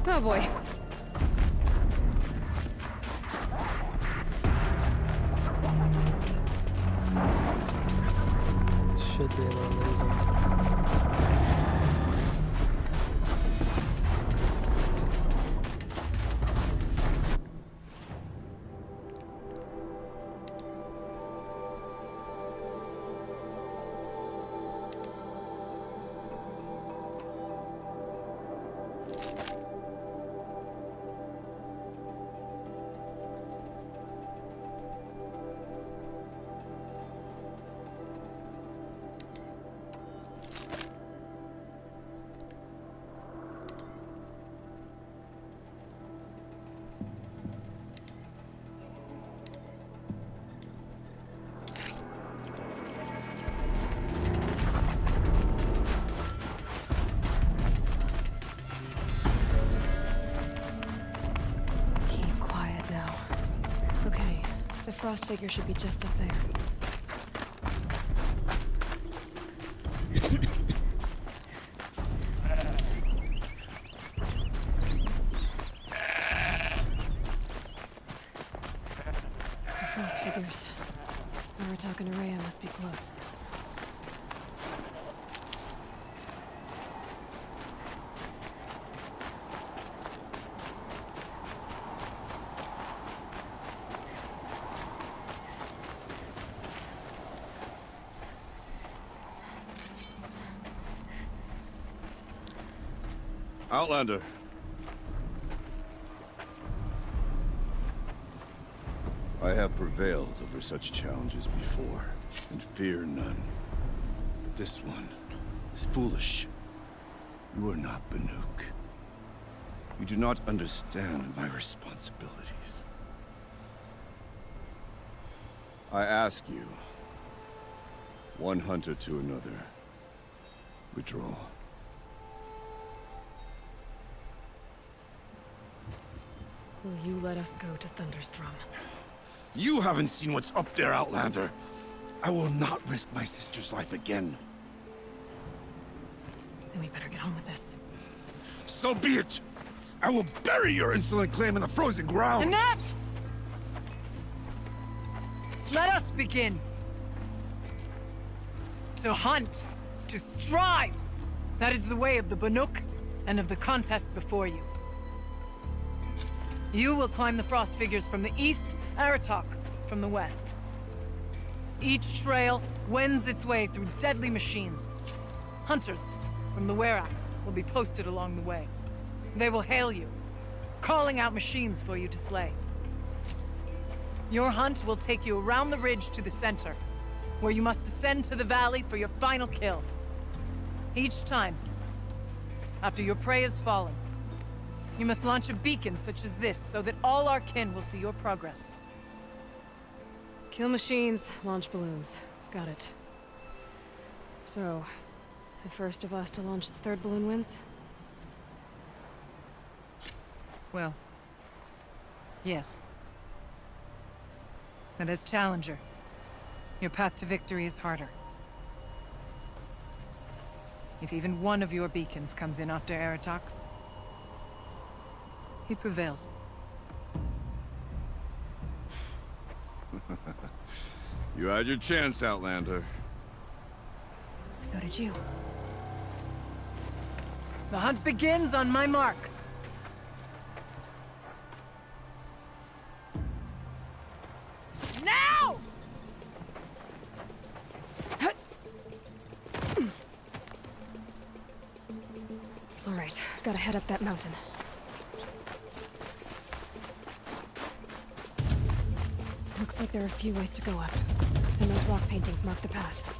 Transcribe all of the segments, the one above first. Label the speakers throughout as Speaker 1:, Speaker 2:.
Speaker 1: Oh boy.
Speaker 2: Should be able to lose him.
Speaker 1: Keep quiet now. Okay, the frost figure should be just up there. The frost figures. Aaratak and Araya must be close.
Speaker 3: Outlander. I have prevailed over such challenges before, and fear none. But this one is foolish. You are not Banuk. You do not understand my responsibilities. I ask you, one hunter to another, withdraw.
Speaker 1: Will you let us go to Thunderstrom?
Speaker 3: You haven't seen what's up there, Outlander. I will not risk my sister's life again.
Speaker 1: Then we better get on with this.
Speaker 3: So be it! I will bury your insolent claim in the frozen ground!
Speaker 4: Enough! Let us begin. To hunt, to strive. That is the way of the Banuk and of the contest before you. You will climb the frost figures from the east, Aaratak from the west. Each trail wends its way through deadly machines. Hunters from the Werak will be posted along the way. They will hail you, calling out machines for you to slay. Your hunt will take you around the ridge to the center, where you must descend to the valley for your final kill. Each time, after your prey has fallen, you must launch a beacon such as this, so that all our kin will see your progress.
Speaker 1: Kill machines, launch balloons. Got it. So, the first of us to launch the third balloon wins?
Speaker 4: Well, yes. But as challenger, your path to victory is harder. If even one of your beacons comes in after Aaratak's, he prevails.
Speaker 3: You had your chance, Outlander.
Speaker 1: So did you.
Speaker 4: The hunt begins on my mark. Now!
Speaker 1: All right, gotta head up that mountain. Looks like there are a few ways to go up. And those rock paintings mark the path.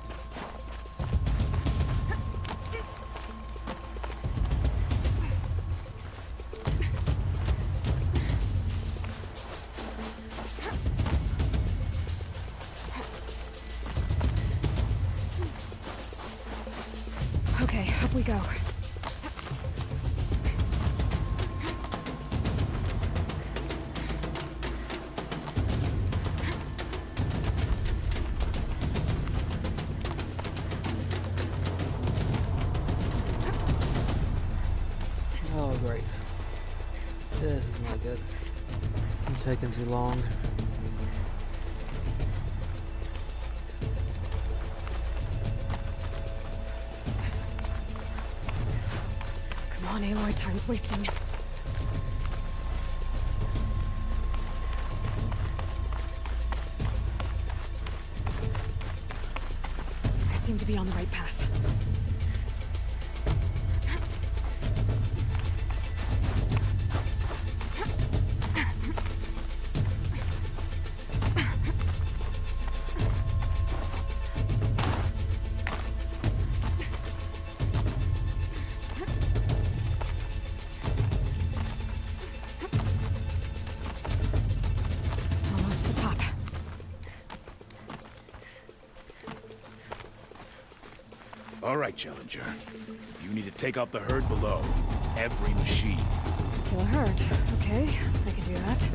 Speaker 1: Okay, up we go.
Speaker 2: Oh, great. This is not good. I'm taking too long.
Speaker 1: Come on, Aloy, time's wasting. I seem to be on the right path. Almost to the top.
Speaker 5: All right, Challenger. You need to take out the herd below. Every machine.
Speaker 1: Kill a herd. Okay, I can do that.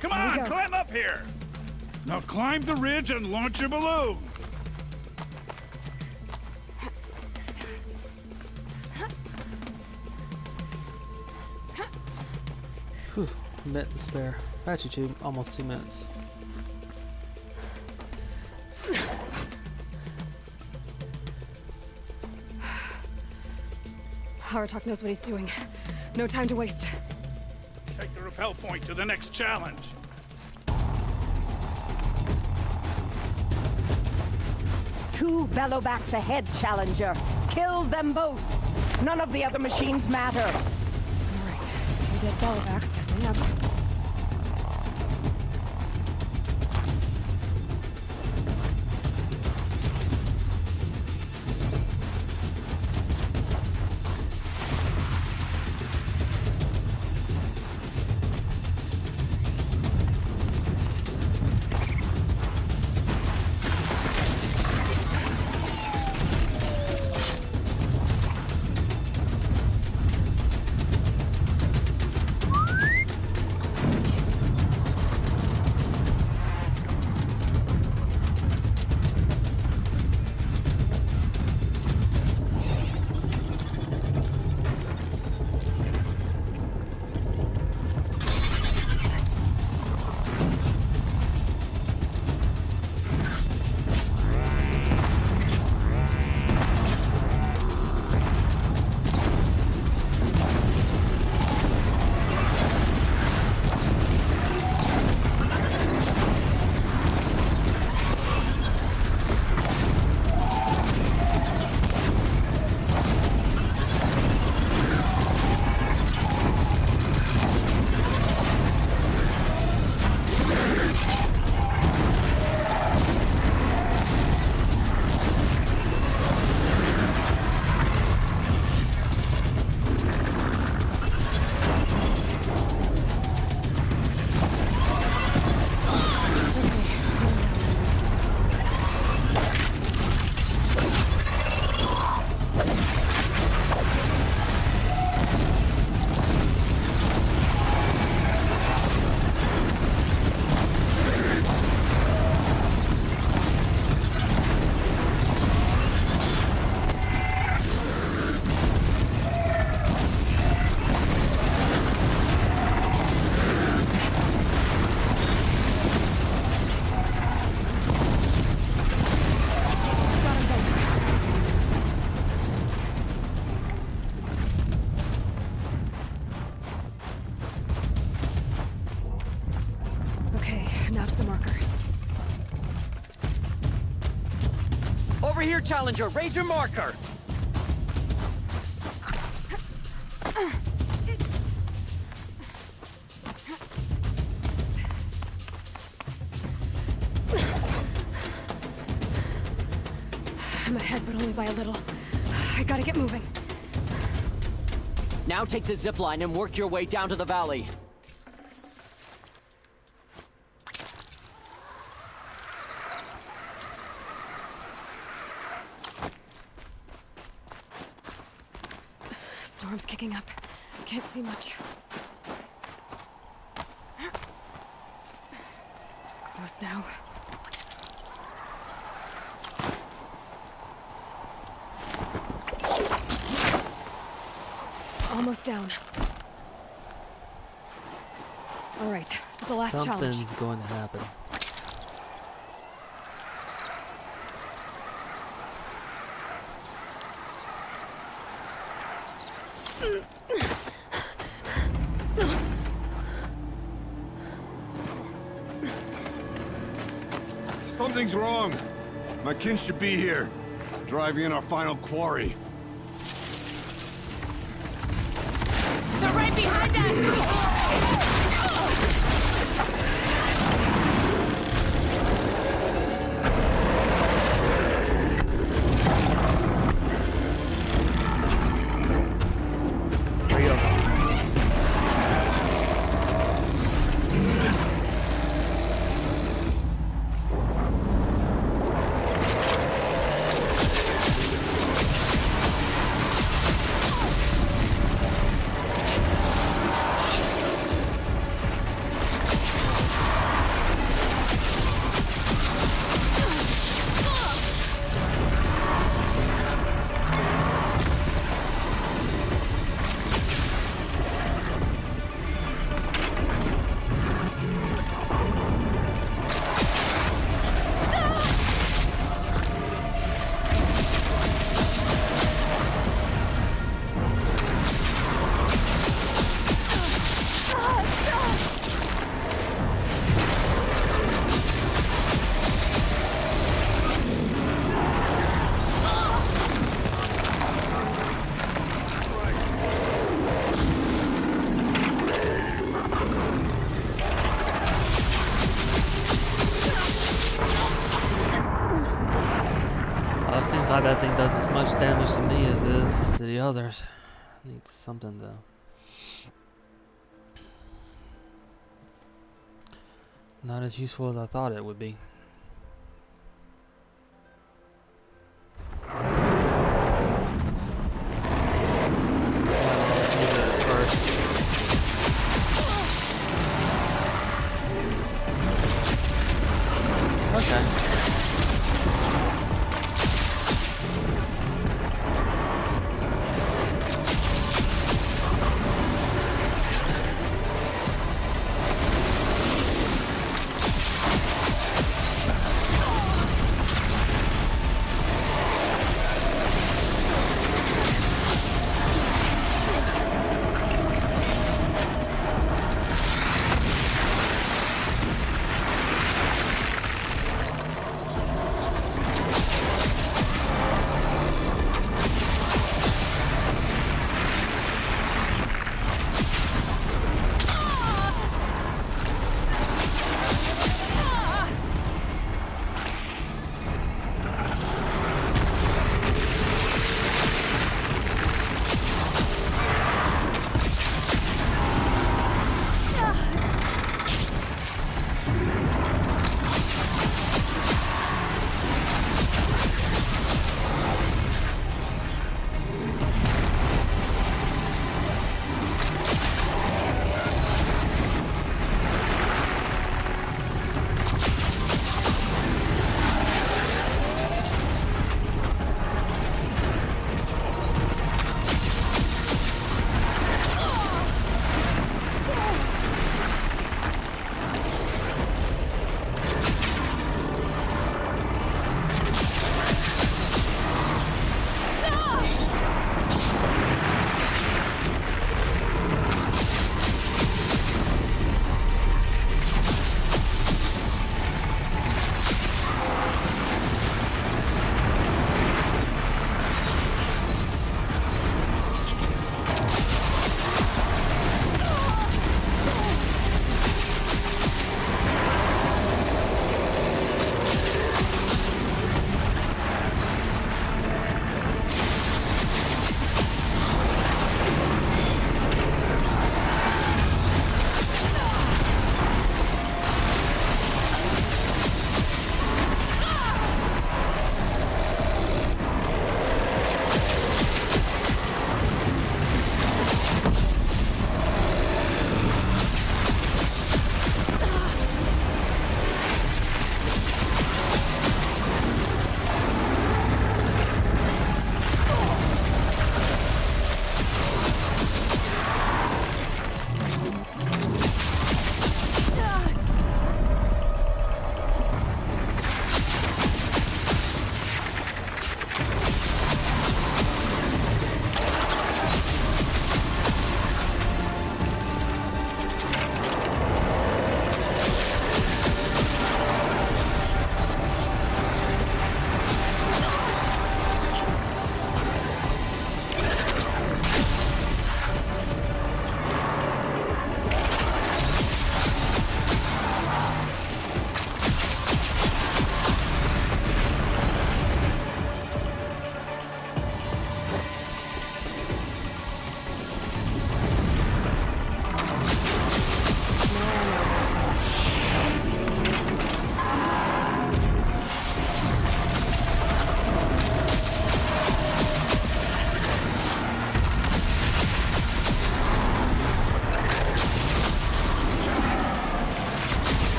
Speaker 5: Come
Speaker 1: Here we
Speaker 5: on,
Speaker 1: go.
Speaker 5: climb up here! Now climb the ridge and launch your balloon!
Speaker 2: Whew, a minute to spare. Actually, almost 2 minutes.
Speaker 1: Aaratak knows what he's doing. No time to waste.
Speaker 5: Take the rappel point to the next challenge.
Speaker 6: Two Velobacks ahead, Challenger. Kill them both. None of the other machines matter.
Speaker 1: All right, 2 dead Bellovacks. Coming up. Where's the marker?
Speaker 7: Over here, Challenger! Raise your marker!
Speaker 1: I'm ahead, but only by a little. I gotta get moving.
Speaker 7: Now take the zip line and work your way down to the valley.
Speaker 1: Storm's kicking up. Can't see much. Close now. Almost down. All right, it's the last challenge.
Speaker 2: Something's going to happen.
Speaker 3: Something's wrong. My kin should be here, driving in our final quarry.
Speaker 1: They're right behind us!
Speaker 2: Here you go. Seems like that thing does as much damage to me as it is to the others. Needs something to... Not as useful as I thought it would be. Let's use it first. Okay.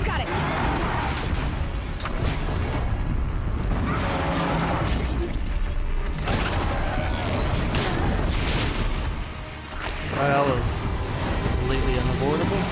Speaker 1: Got it!
Speaker 2: Well, that was completely unavoidable.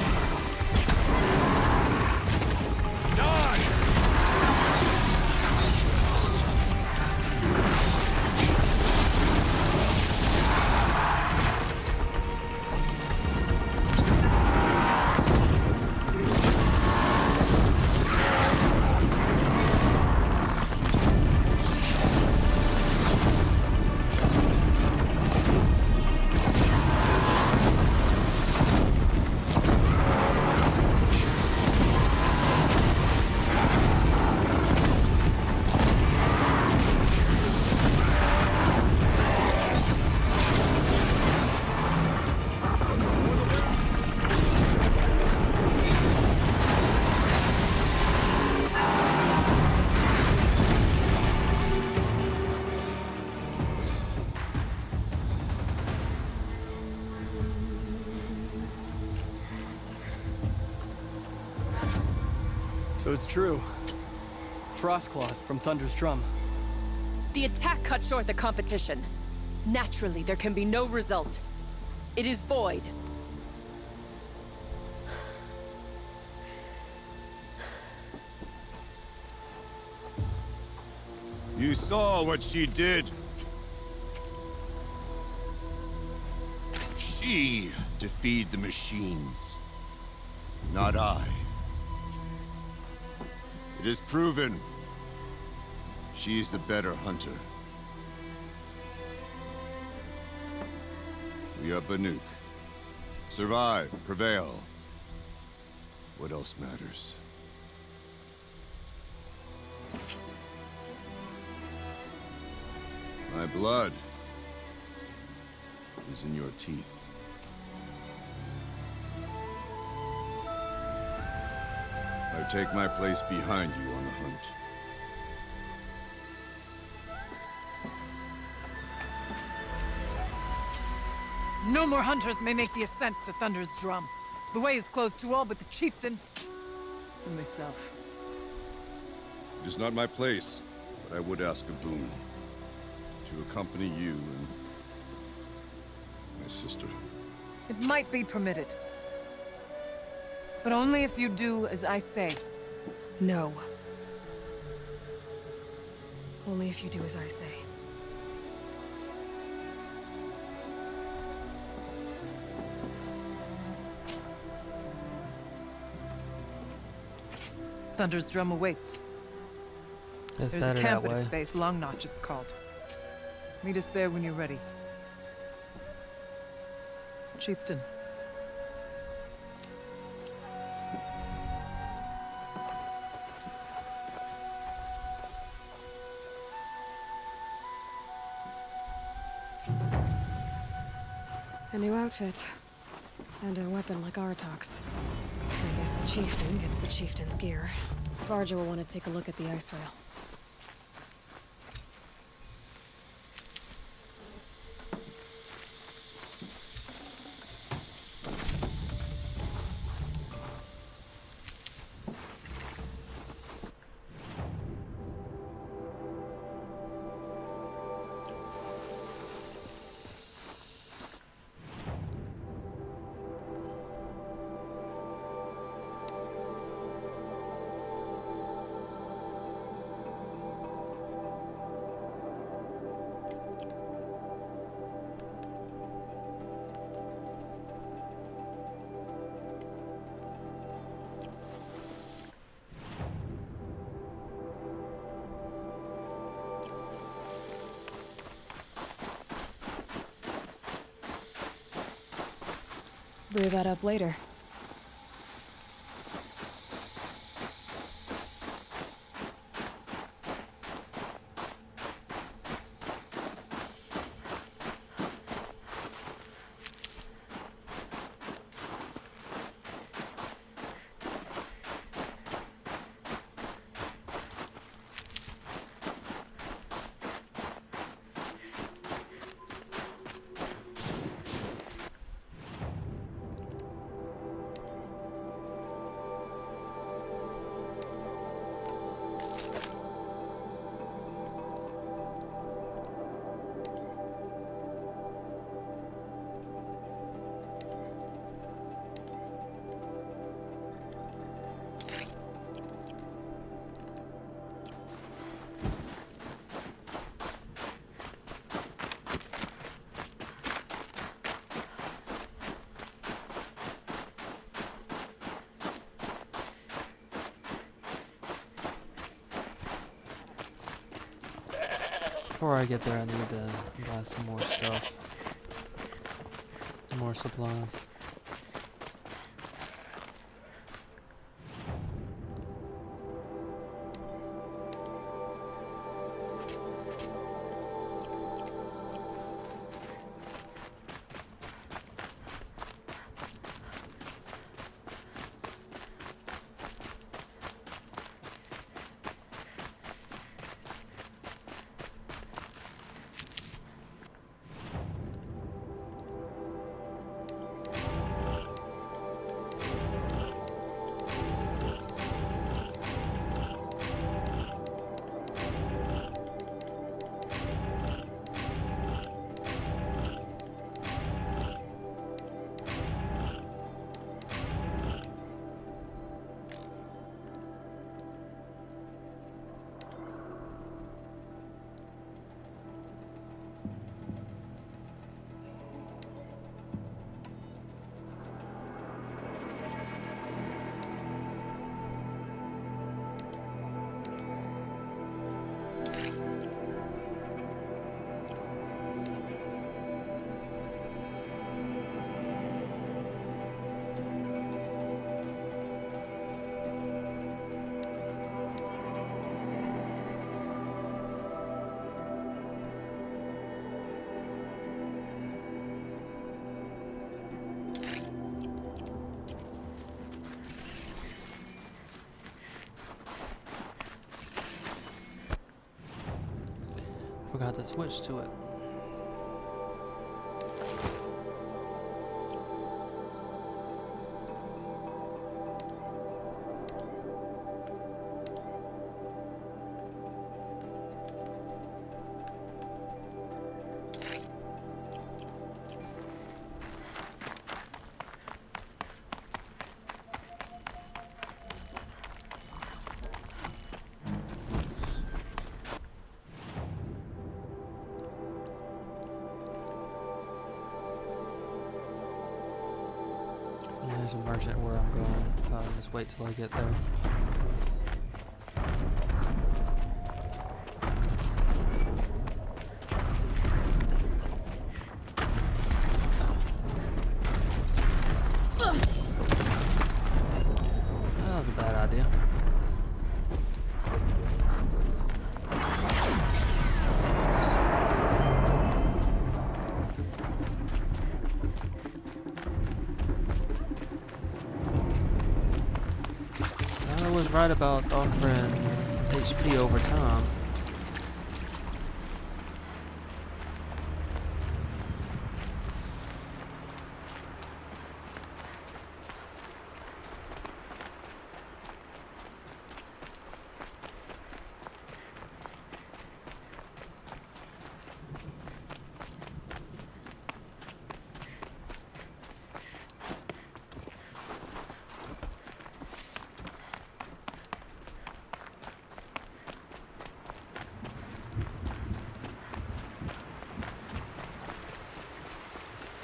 Speaker 8: So it's true. Frost claws from Thunder's drum.
Speaker 7: The attack cut short the competition. Naturally, there can be no result. It is void.
Speaker 3: You saw what she did. She defeated the machines, not I. It is proven. She is the better hunter. We are Banuk. Survive, prevail. What else matters? My blood is in your teeth. I take my place behind you on the hunt.
Speaker 4: No more hunters may make the ascent to Thunder's drum. The way is closed to all but the chieftain and myself.
Speaker 3: It is not my place, but I would ask a boon. To accompany you and my sister.
Speaker 4: It might be permitted. But only if you do as I say.
Speaker 1: No. Only if you do as I say.
Speaker 4: Thunder's drum awaits.
Speaker 2: It's
Speaker 4: There's a
Speaker 2: better
Speaker 4: camp
Speaker 2: that
Speaker 4: at
Speaker 2: way.
Speaker 4: its base, Long Notch it's called. Meet us there when you're ready. Chieftain.
Speaker 1: A new outfit. And a weapon like Aaratak's. I guess the chieftain gets the chieftain's gear. Varja will want to take a look at the ice rail. Brew that up later.
Speaker 2: before I get there, I need to buy some more stuff. More supplies. Forgot to switch to it. There's a merchant where I'm going, so I'll just wait till I get there. That was a bad idea. I was right about offering HP over time.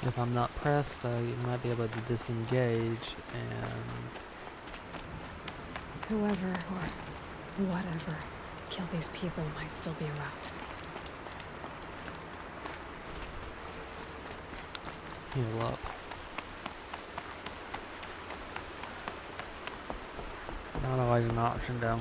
Speaker 2: If I'm not pressed, I might be able to disengage and...
Speaker 1: Whoever or whatever killed these people might still be around.
Speaker 2: heal up. Not always an option though.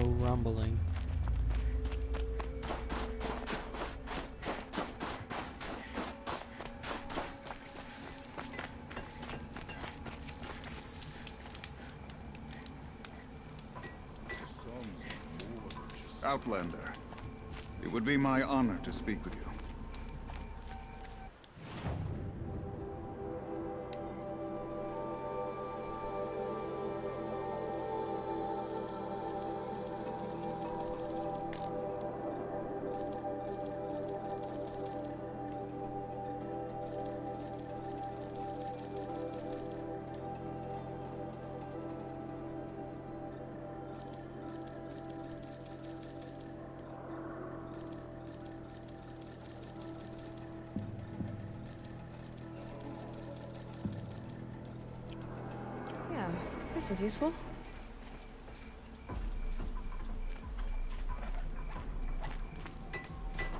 Speaker 2: low rumbling.
Speaker 9: Outlander, it would be my honor to speak with you.
Speaker 1: Yeah, this is useful.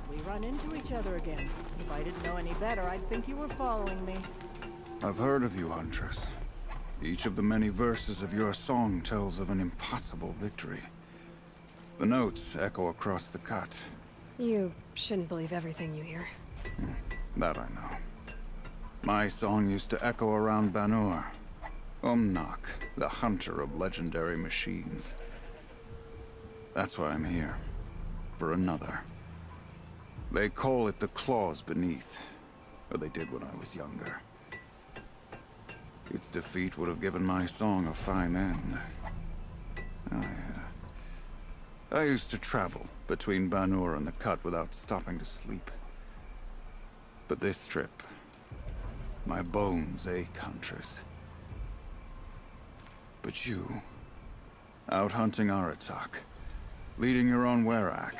Speaker 10: We run into each other again. If I didn't know any better, I'd think you were following me.
Speaker 9: I've heard of you, Huntress. Each of the many verses of your song tells of an impossible victory. The notes echo across the cut.
Speaker 1: You shouldn't believe everything you hear.
Speaker 9: That I know. My song used to echo around Banur. Umnak, the hunter of legendary machines. That's why I'm here. For another. They call it the claws beneath. Or they did when I was younger. Its defeat would have given my song a fine end. I used to travel between Banur and the Cut without stopping to sleep. But this trip, my bones ache, Huntress. But you, out hunting Aaratak, leading your own Werak.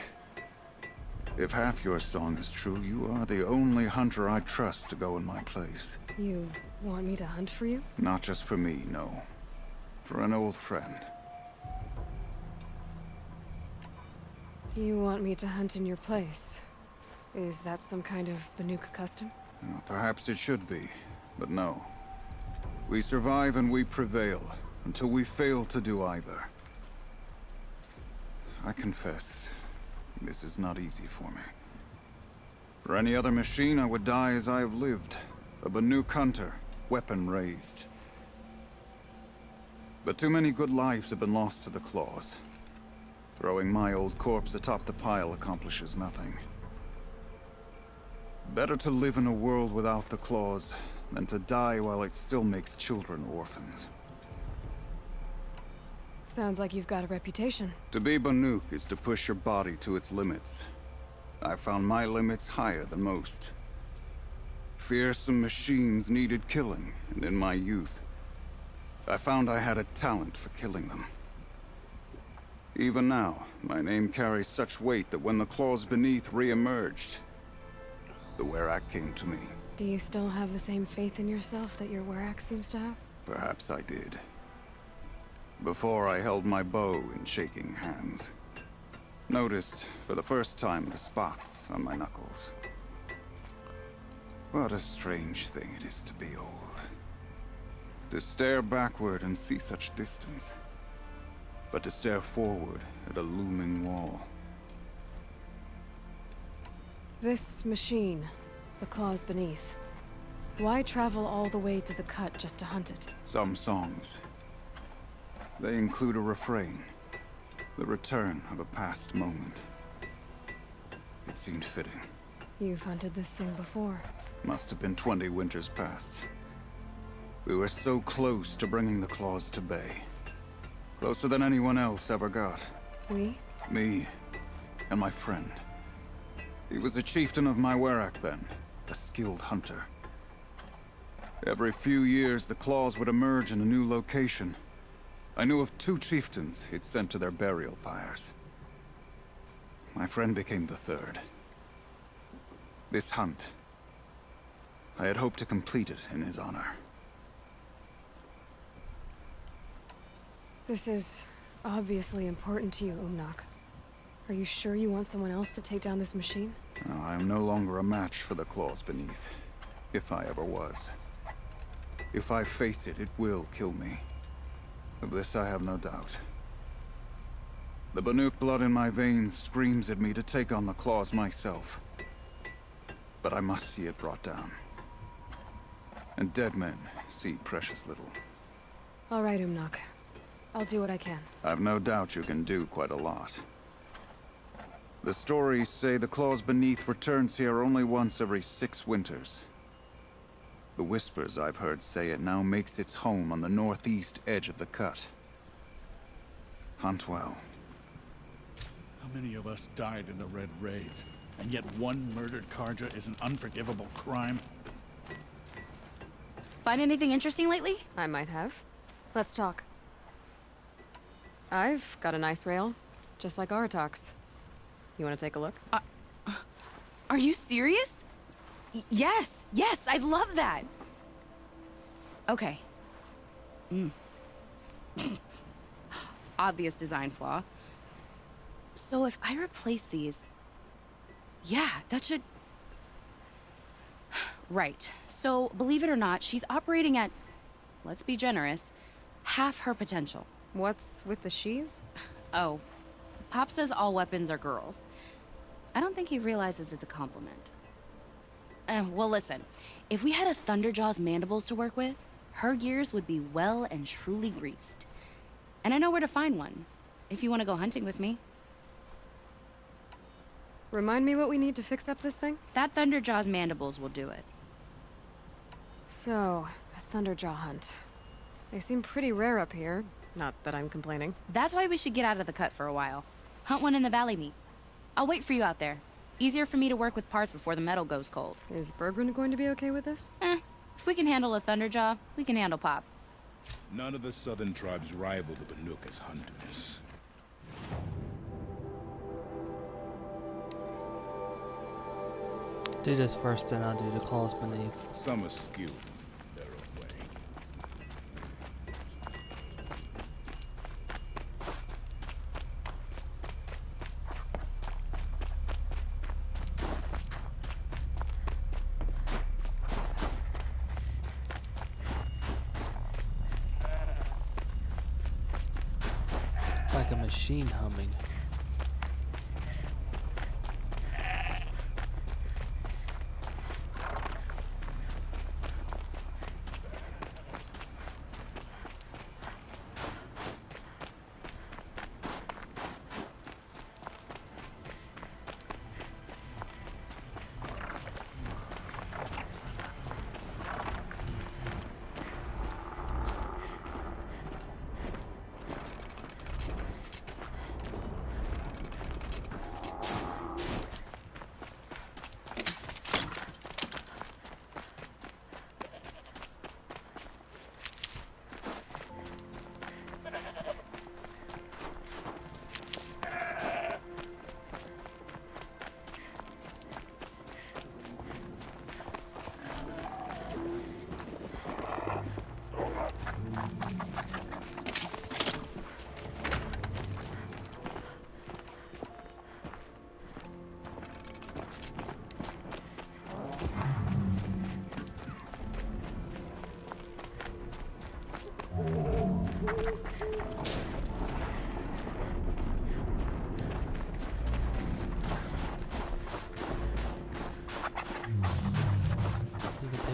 Speaker 9: If half your song is true, you are the only hunter I trust to go in my place.
Speaker 1: You want me to hunt for you?
Speaker 9: Not just for me, no. For an old friend.
Speaker 1: You want me to hunt in your place? Is that some kind of Banuk custom?
Speaker 9: Well, perhaps it should be, but no. We survive and we prevail, until we fail to do either. I confess, this is not easy for me. For any other machine, I would die as I have lived. A Banuk hunter, weapon raised. But too many good lives have been lost to the claws. Throwing my old corpse atop the pile accomplishes nothing. Better to live in a world without the claws than to die while it still makes children orphans.
Speaker 1: Sounds like you've got a reputation.
Speaker 9: To be Banuk is to push your body to its limits. I found my limits higher than most. Fearsome machines needed killing, and in my youth, I found I had a talent for killing them. Even now, my name carries such weight that when the claws beneath re-emerged, the Werak came to me.
Speaker 1: Do you still have the same faith in yourself that your Werak seems to have?
Speaker 9: Perhaps I did. Before I held my bow in shaking hands. Noticed, for the first time, the spots on my knuckles. What a strange thing it is to be old. To stare backward and see such distance. But to stare forward at a looming wall.
Speaker 1: This machine, the claws beneath. Why travel all the way to the Cut just to hunt it?
Speaker 9: Some songs. They include a refrain. The return of a past moment. It seemed fitting.
Speaker 1: You've hunted this thing before.
Speaker 9: Must have been 20 winters past. We were so close to bringing the claws to bay. Closer than anyone else ever got.
Speaker 1: We?
Speaker 9: Me and my friend. He was a chieftain of my Werak then, a skilled hunter. Every few years, the claws would emerge in a new location. I knew of 2 chieftains he'd sent to their burial pyres. My friend became the 3rd. This hunt, I had hoped to complete it in his honor.
Speaker 1: This is obviously important to you, Umnak. Are you sure you want someone else to take down this machine?
Speaker 9: No, I am no longer a match for the claws beneath. If I ever was. If I face it, it will kill me. Of this I have no doubt. The Banuk blood in my veins screams at me to take on the claws myself. But I must see it brought down. And dead men see precious little.
Speaker 1: All right, Umnak. I'll do what I can.
Speaker 9: I've no doubt you can do quite a lot. The stories say the claws beneath returns here only once every 6 winters. The whispers I've heard say it now makes its home on the northeast edge of the cut. Hunt well.
Speaker 5: How many of us died in the Red Raids? And yet one murdered Karja is an unforgivable crime?
Speaker 11: Find anything interesting lately?
Speaker 1: I might have. Let's talk. I've got an ice rail, just like Aaratak's. You want to take a look?
Speaker 11: Are you serious? Yes, I'd love that. Okay. Obvious design flaw. So if I replace these... Yeah, that should... Right. So, believe it or not, she's operating at, let's be generous, half her potential.
Speaker 1: What's with the she's?
Speaker 11: Oh, Pop says all weapons are girls. I don't think he realizes it's a compliment. Well, listen. If we had a Thunderjaw's mandibles to work with, her gears would be well and truly greased. And I know where to find one, if you want to go hunting with me.
Speaker 1: Remind me what we need to fix up this thing?
Speaker 11: That Thunderjaw's mandibles will do it.
Speaker 1: So, a Thunderjaw hunt. They seem pretty rare up here. Not that I'm complaining.
Speaker 11: That's why we should get out of the cut for a while. Hunt one in the valley meet. I'll wait for you out there. Easier for me to work with parts before the metal goes cold.
Speaker 1: Is Bergren going to be okay with this?
Speaker 11: If we can handle a Thunderjaw, we can handle Pop.
Speaker 5: None of the southern tribes rival the Banuk as hunters.
Speaker 2: Do this first, then I'll do the claws beneath.
Speaker 5: Some are skilled in their own way.
Speaker 2: Like a machine humming.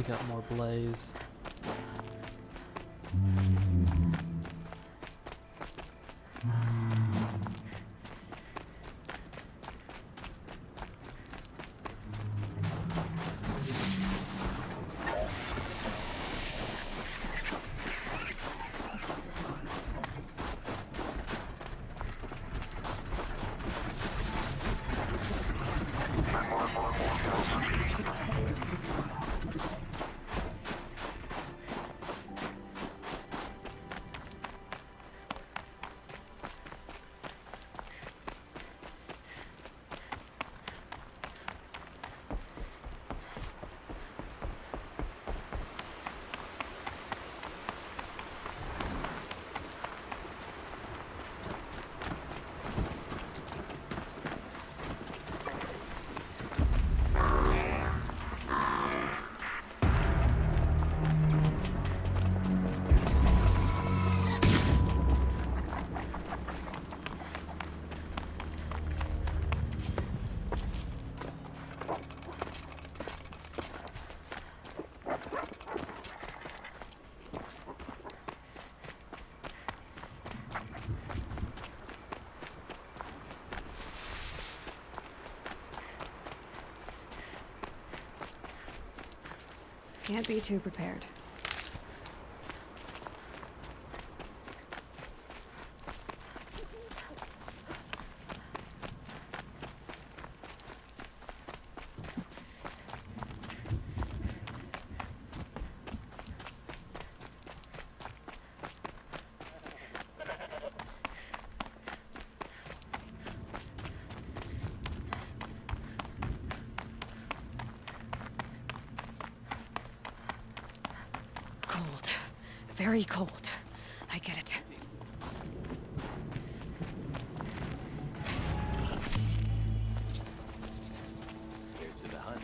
Speaker 2: Got more blaze.
Speaker 1: Can't be too prepared. Cold. Very cold. I get it.
Speaker 8: Here's to the hunt.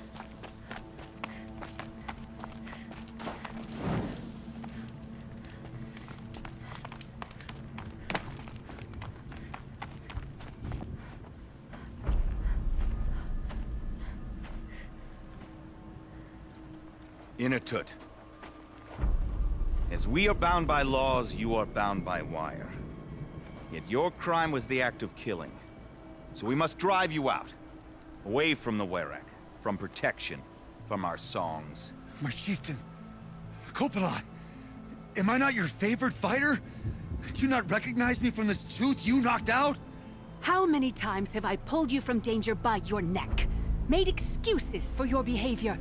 Speaker 12: Inatut. As we are bound by laws, you are bound by wire. Yet your crime was the act of killing. So we must drive you out. Away from the Werak. From protection. From our songs.
Speaker 3: My chieftain. Coppola. Am I not your favorite fighter? Do you not recognize me from this tooth you knocked out?
Speaker 13: How many times have I pulled you from danger by your neck? Made excuses for your behavior?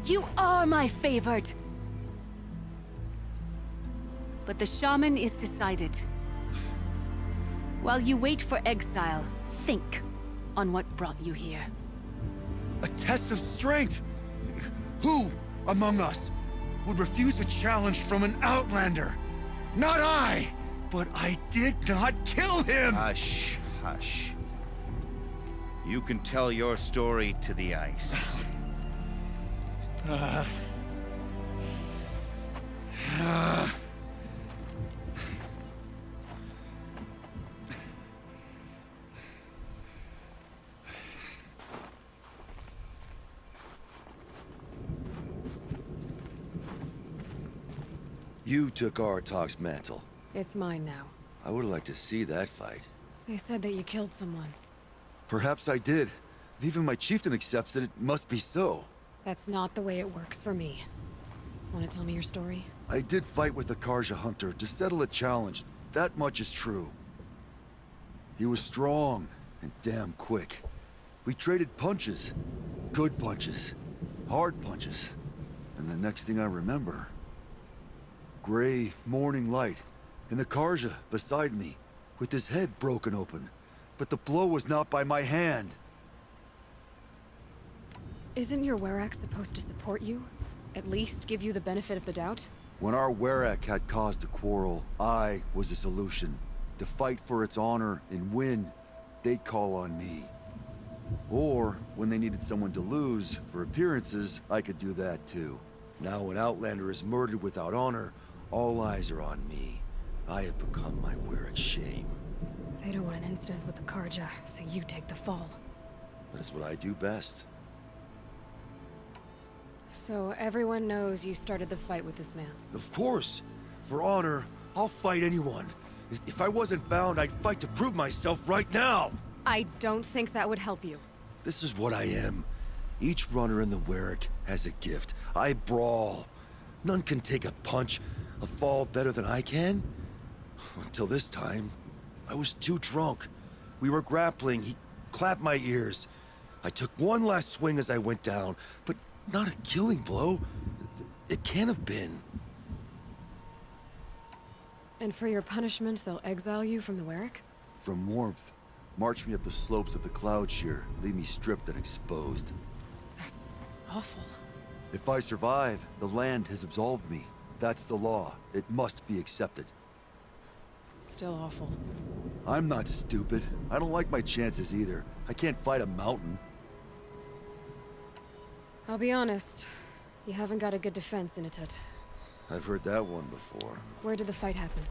Speaker 13: You are my favorite! But the shaman is decided. While you wait for exile, think on what brought you here.
Speaker 3: A test of strength! Who among us would refuse a challenge from an outlander? Not I! But I did not kill him!
Speaker 12: Hush, hush. You can tell your story to the ice.
Speaker 14: You took Aaratak's mantle.
Speaker 1: It's mine now.
Speaker 14: I would like to see that fight.
Speaker 1: They said that you killed someone.
Speaker 14: Perhaps I did. If even my chieftain accepts it, it must be so.
Speaker 1: That's not the way it works for me. Want to tell me your story?
Speaker 14: I did fight with the Karja hunter to settle a challenge. That much is true. He was strong and damn quick. We traded punches. Good punches. Hard punches. And the next thing I remember... gray morning light, and the Karja beside me, with his head broken open. But the blow was not by my hand.
Speaker 1: Isn't your Werak supposed to support you? At least give you the benefit of the doubt?
Speaker 14: When our Werak had caused a quarrel, I was the solution. To fight for its honor and win, they'd call on me. Or, when they needed someone to lose, for appearances, I could do that too. Now an Outlander is murdered without honor, all eyes are on me. I have become my Werak's shame.
Speaker 1: They don't want an incident with the Karja, so you take the fall.
Speaker 14: That is what I do best.
Speaker 1: So everyone knows you started the fight with this man?
Speaker 14: Of course! For honor, I'll fight anyone. If I wasn't bound, I'd fight to prove myself right now!
Speaker 1: I don't think that would help you.
Speaker 14: This is what I am. Each runner in the Werak has a gift. I brawl. None can take a punch, a fall better than I can. Until this time, I was too drunk. We were grappling, he clapped my ears. I took one last swing as I went down, but not a killing blow. It can't have been.
Speaker 1: And for your punishment, they'll exile you from the Werak?
Speaker 14: From warmth. March me up the slopes of the cloud shear, leave me stripped and exposed.
Speaker 1: That's awful.
Speaker 14: If I survive, the land has absolved me. That's the law. It must be accepted.
Speaker 1: It's still awful.
Speaker 14: I'm not stupid. I don't like my chances either. I can't fight a mountain.
Speaker 1: I'll be honest. You haven't got a good defense, Inatut.
Speaker 14: I've heard that one before.
Speaker 1: Where did the fight happen?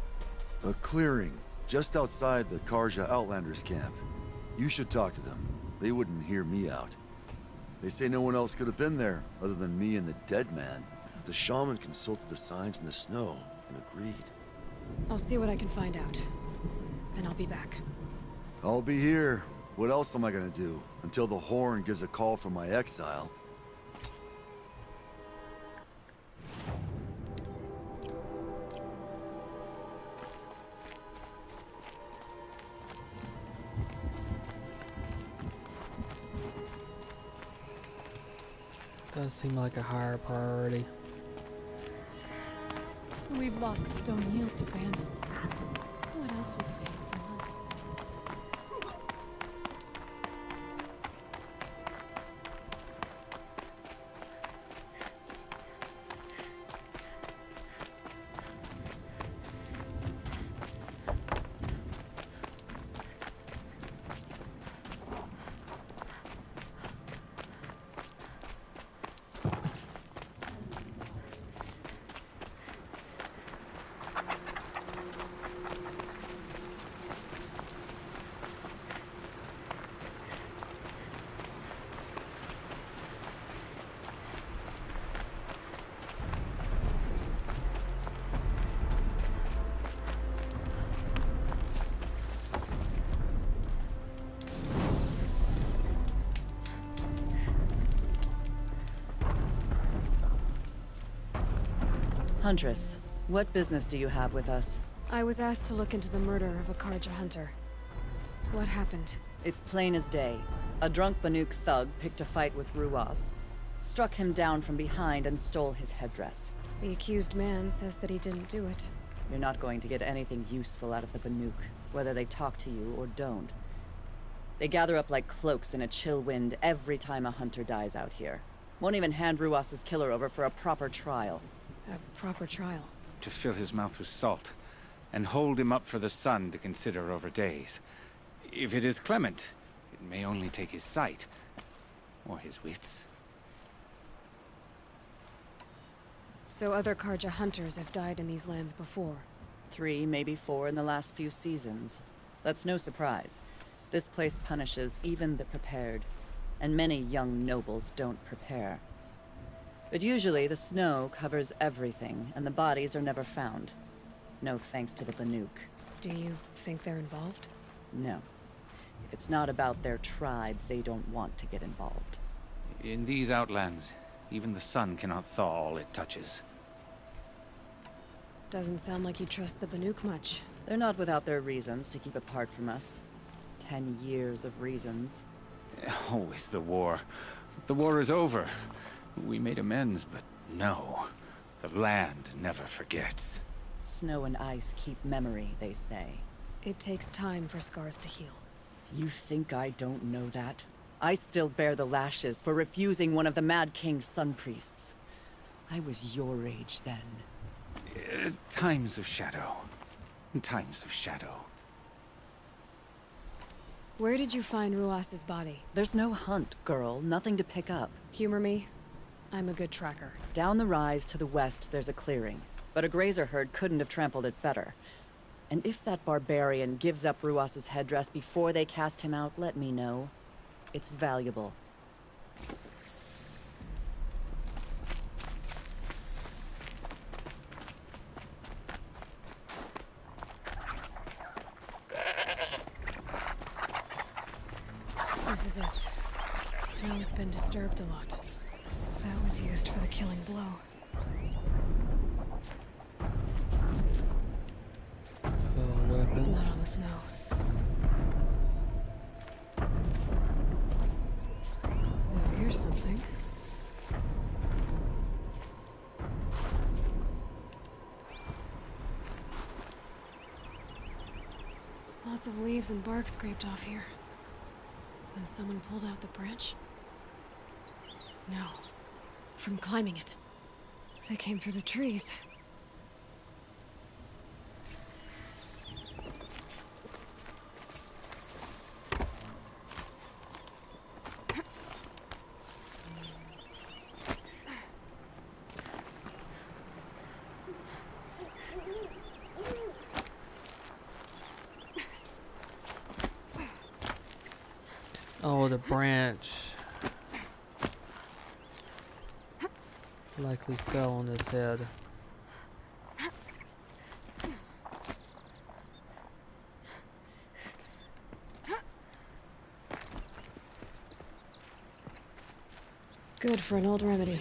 Speaker 14: A clearing, just outside the Karja Outlanders camp. You should talk to them. They wouldn't hear me out. They say no one else could have been there, other than me and the dead man. The shaman consulted the signs in the snow and agreed.
Speaker 1: I'll see what I can find out. And I'll be back.
Speaker 14: I'll be here, What else am I gonna do until the Horn gives a call from my exile?
Speaker 2: Does seem like a higher priority.
Speaker 7: We've lost Stone Yield to bandits. What else will they take from us?
Speaker 6: Huntress, what business do you have with us?
Speaker 1: I was asked to look into the murder of a Karja hunter. What happened?
Speaker 6: It's plain as day. A drunk Banuk thug picked a fight with Ruas, struck him down from behind and stole his headdress.
Speaker 1: The accused man says that he didn't do it.
Speaker 6: You're not going to get anything useful out of the Banuk, whether they talk to you or don't. They gather up like cloaks in a chill wind every time a hunter dies out here. Won't even hand Ruas's killer over for a proper trial.
Speaker 1: A proper trial?
Speaker 15: To fill his mouth with salt, and hold him up for the sun to consider over days. If it is clement, it may only take his sight, or his wits.
Speaker 1: So other Karja hunters have died in these lands before?
Speaker 6: 3, maybe 4 in the last few seasons. That's no surprise. This place punishes even the prepared, and many young nobles don't prepare. But usually the snow covers everything, and the bodies are never found. No thanks to the Banuk.
Speaker 1: Do you think they're involved?
Speaker 6: No. If it's not about their tribe, they don't want to get involved.
Speaker 15: In these outlands, even the sun cannot thaw all it touches.
Speaker 1: Doesn't sound like you trust the Banuk much.
Speaker 6: They're not without their reasons to keep apart from us. 10 years of reasons.
Speaker 15: Always the war. The war is over. We made amends, but no. The land never forgets.
Speaker 6: Snow and ice keep memory, they say.
Speaker 1: It takes time for scars to heal.
Speaker 6: You think I don't know that? I still bear the lashes for refusing one of the Mad King's sun priests. I was your age then.
Speaker 15: Times of shadow. Times of shadow.
Speaker 1: Where did you find Ruas's body?
Speaker 6: There's no hunt, girl. Nothing to pick up.
Speaker 1: Humor me. I'm a good tracker.
Speaker 6: Down the rise to the west, there's a clearing. But a grazer herd couldn't have trampled it better. And if that barbarian gives up Ruas's headdress before they cast him out, let me know. It's valuable.
Speaker 1: This is it. Snow's been disturbed a lot. That was used for the killing blow.
Speaker 2: So, weapon.
Speaker 1: Blood on the snow. Now here's something. Lots of leaves and bark scraped off here. And someone pulled out the branch? No. From climbing it. They came through the trees.
Speaker 2: Oh, the branch likely fell on his head.
Speaker 1: Good for an old remedy.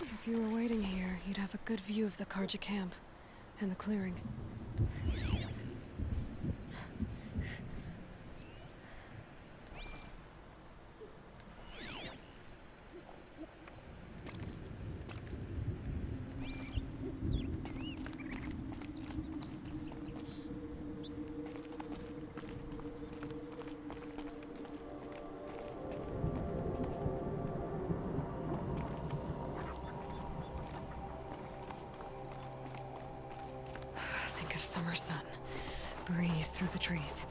Speaker 1: If you were waiting here, you'd have a good view of the Karja camp and the clearing. Think of summer sun, breeze through the trees.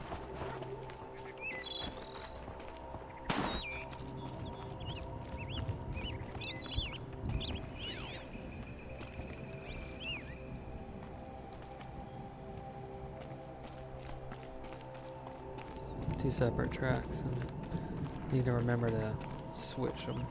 Speaker 2: Two separate tracks, and need to remember to switch them.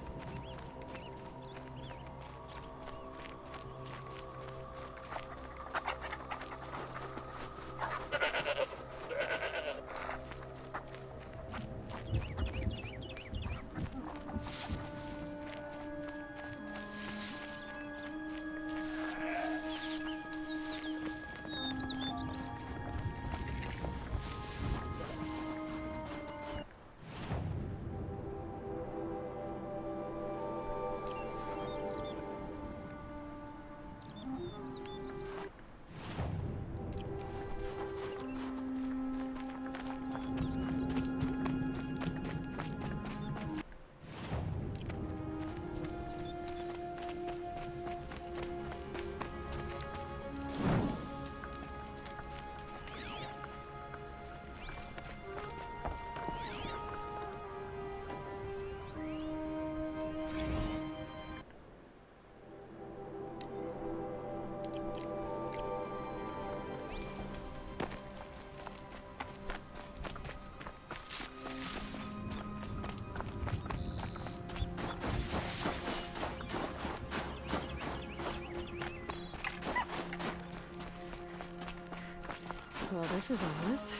Speaker 2: Well, this is ominous.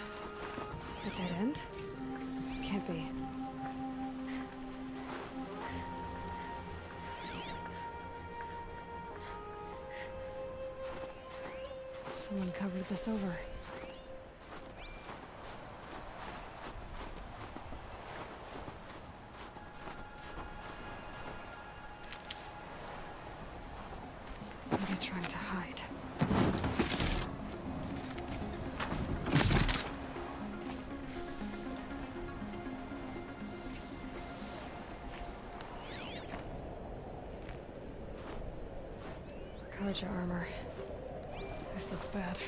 Speaker 2: A dead end? Can't be. Someone covered this over. What are they trying to hide? Karja armor. This looks bad.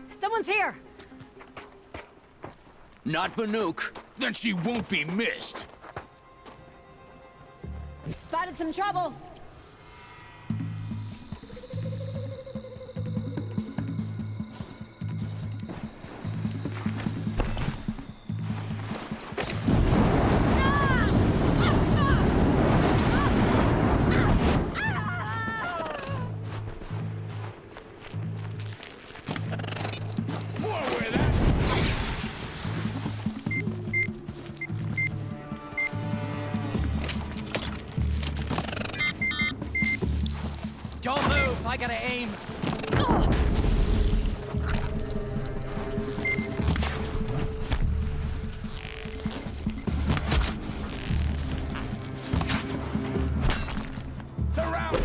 Speaker 2: Someone's here!
Speaker 16: Not Banuk. Then she won't be missed.
Speaker 1: Spotted some trouble!
Speaker 16: Don't move, I gotta aim. They're out!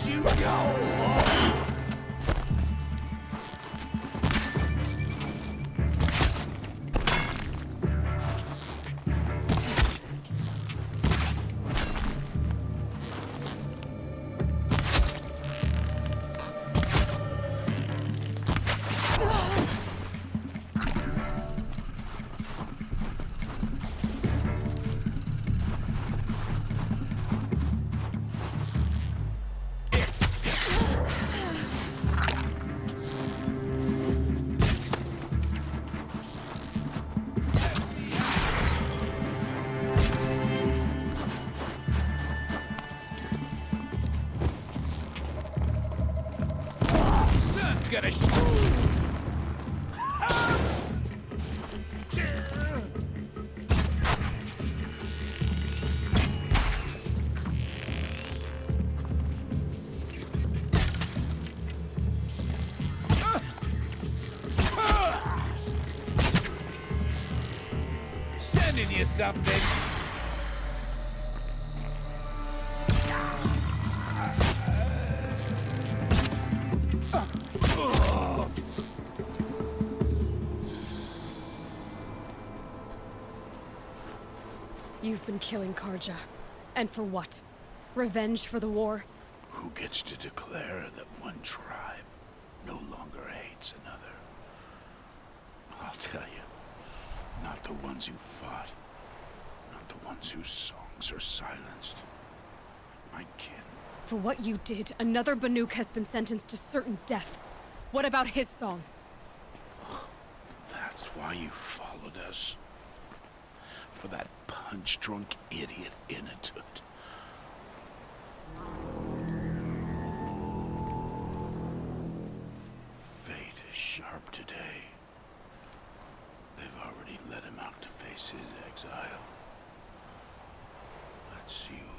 Speaker 16: You go!
Speaker 5: He's gonna sending you something.
Speaker 1: You've been killing Karja. And for what? Revenge for the war?
Speaker 5: Who gets to declare that one tribe no longer hates another? I'll tell you, not the ones who fought, not the ones whose songs are silenced. My kin.
Speaker 1: For what you did, another Banuk has been sentenced to certain death. What about his song?
Speaker 5: That's why you followed us. For that punch-drunk idiot Inatut. Fate is sharp today. They've already let him out to face his exile. Let's see who